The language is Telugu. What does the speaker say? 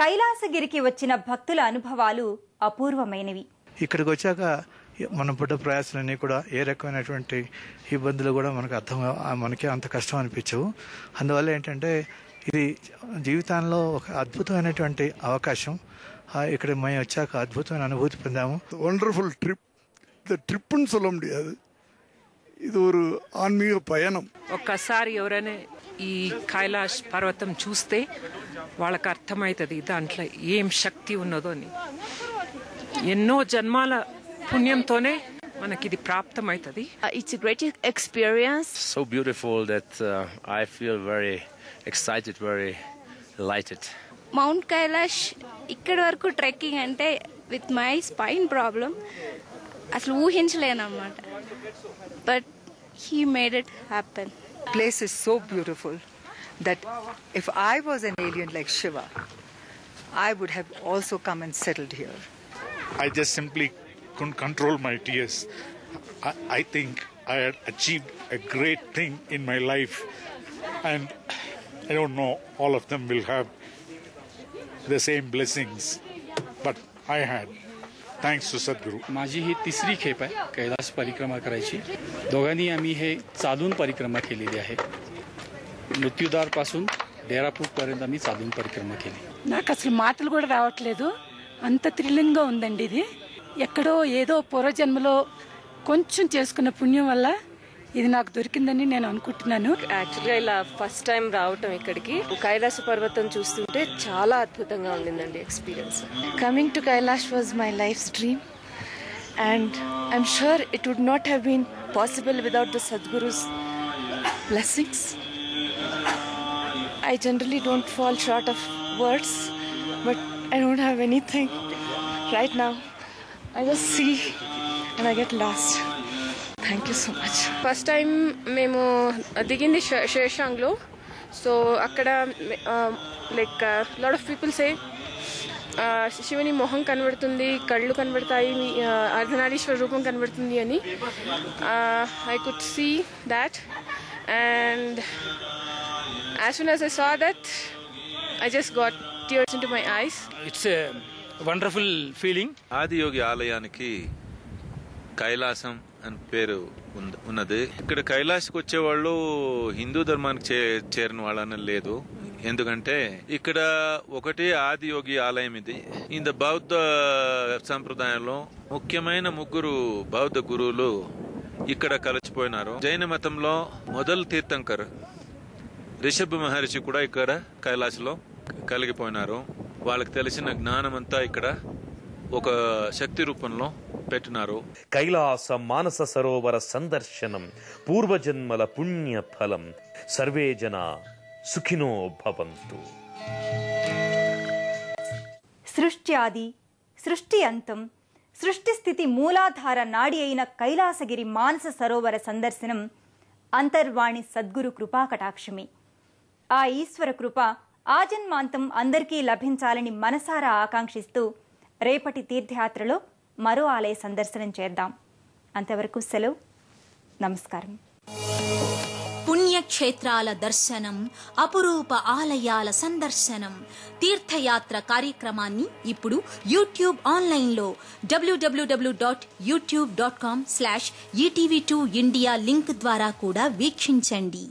కైలాసగిరికి వచ్చిన భక్తుల అనుభవాలు అపూర్వమైనవి. ఇక్కడికి వచ్చాక మనం పడ్డ ప్రయాసాలన్నీ కూడా ఏ రకమైనటువంటి ఇబ్బందులు కూడా మనకి అంత కష్టం అనిపించవు. అందువల్ల ఏంటంటే ఇది జీవితంలో ఒక అద్భుతమైనటువంటి అవకాశం. ఇక్కడ మేము వచ్చాక అద్భుతమైన అనుభూతి పొందాము. Wonderful trip. இந்த ட்ரிப்புன்னு சொல்ல முடியாது, இது ஒரு ஆன்மீக பயணம். ఒక్కసారి ఎవరైనా ఈ కైలాష్ పర్వతం చూస్తే వాళ్ళకి అర్థమవుతుంది దాంట్లో ఏం శక్తి ఉన్నదో అని. ఎన్నో జన్మాల పుణ్యంతోనే మనకి ఇది ప్రాప్తమవుతుంది. It's a great experience. So beautiful that I feel very excited, very delighted. Mount Kailash ఇక్కడి వరకు ట్రెక్కింగ్ అంటే విత్ మై స్పైన్ ప్రాబ్లం అసలు ఊహించలేను అన్నమాట. But he made it happen. Place is so beautiful that if I was an alien like Shiva, I would have also come and settled here. I just simply couldn't control my tears. I think I had achieved a great thing in my life, and I don't know all of them will have the same blessings, but I had. Thanks to Sadhguru. माझी ही तिसरी खेप आहे कैलास परिक्रमा करायची. दोघांनी आम्ही हे चालून परिक्रमा केलेली आहे. మృత్యుదార్పాसून డేరాపూర్ पर्यंत आम्ही चालून परिक्रमा केली. నాకు అసలు మాటలు కూడా రావట్లేదు, అంత థ్రిల్లింగ్ గా ఉందండి. ఇది ఎక్కడో ఏదో పూర్వజన్మలో కొంచెం చేసుకున్న పుణ్యం వల్ల ఇది నాకు దొరికిందని నేను అనుకుంటున్నాను. యాక్చువల్గా ఇలా ఫస్ట్ టైం రావటం ఇక్కడికి కైలాస పర్వతం చూస్తుంటే చాలా అద్భుతంగా ఉండిందండి experience. Coming to Kailash was my life's dream and I'm sure it would not have been possible without the Sadhguru's blessings. I generally don't fall short of words, but I don't have anything right now. I just see and I get lost. Thank you so much. First time మేము దిగింది శేషాంగ్లో. సో అక్కడ like lot of people say శివుని మొహం కనబడుతుంది, కళ్ళు కనబడతాయి, అర్ధనారీశ్వర రూపం కనబడుతుంది అని. I could see that and as soon as I saw that, I just got tears into my eyes. It's a wonderful feeling. Adiyogi ఆలయానికి కైలాసం అని పేరు ఉన్నది. ఇక్కడ కైలాసకు వచ్చేవాళ్ళు హిందూ ధర్మానికి చేరిన వాళ్ళని లేదు. ఎందుకంటే ఇక్కడ ఒకటి ఆదియోగి ఆలయం ఇది. ఇంత బౌద్ధ సంప్రదాయంలో ముఖ్యమైన 3 బౌద్ధ గురువులు ఇక్కడ కలిసిపోయినారు. జైన మతంలో మొదలు తీర్థంకర్ రిషభ్ మహర్షి కూడా ఇక్కడ కైలాసలో కలిగిపోయినారు. వాళ్ళకి తెలిసిన జ్ఞానం అంతా ఇక్కడ ఒక శక్తి రూపంలో పెట్టినారు. కైలాస మానస సరోవర సందర్శనం పూర్వజన్మల పుణ్య ఫలం. సర్వే జన సుఖినో భవంతు. సృష్టి ఆది, సృష్టి అంతం, సృష్టి స్థితి మూలాధార నాడి అయిన కైలాసగిరి మానస సరోవర సందర్శనం అంతర్వాణి సద్గురు కృపా కటాక్షమే. ఆ ఈశ్వర కృప ఆజన్మాంతం అందరికీ లభించాలని మనసారా ఆకాంక్షిస్తూ రేపటి తీర్థయాత్రలో మరో ఆలయ సందర్శనం చేద్దాం. అంతవరకు సెలవు. నమస్కారం. పుణ్యక్షేత్రాల దర్శనం, అపురూప ఆలయాల సందర్శనం, తీర్థయాత్ర కార్యక్రమాన్ని ఇప్పుడు యూట్యూబ్ ఆన్లైన్లో www.youtube.com/etv2india లింక్ ద్వారా కూడా వీక్షించండి.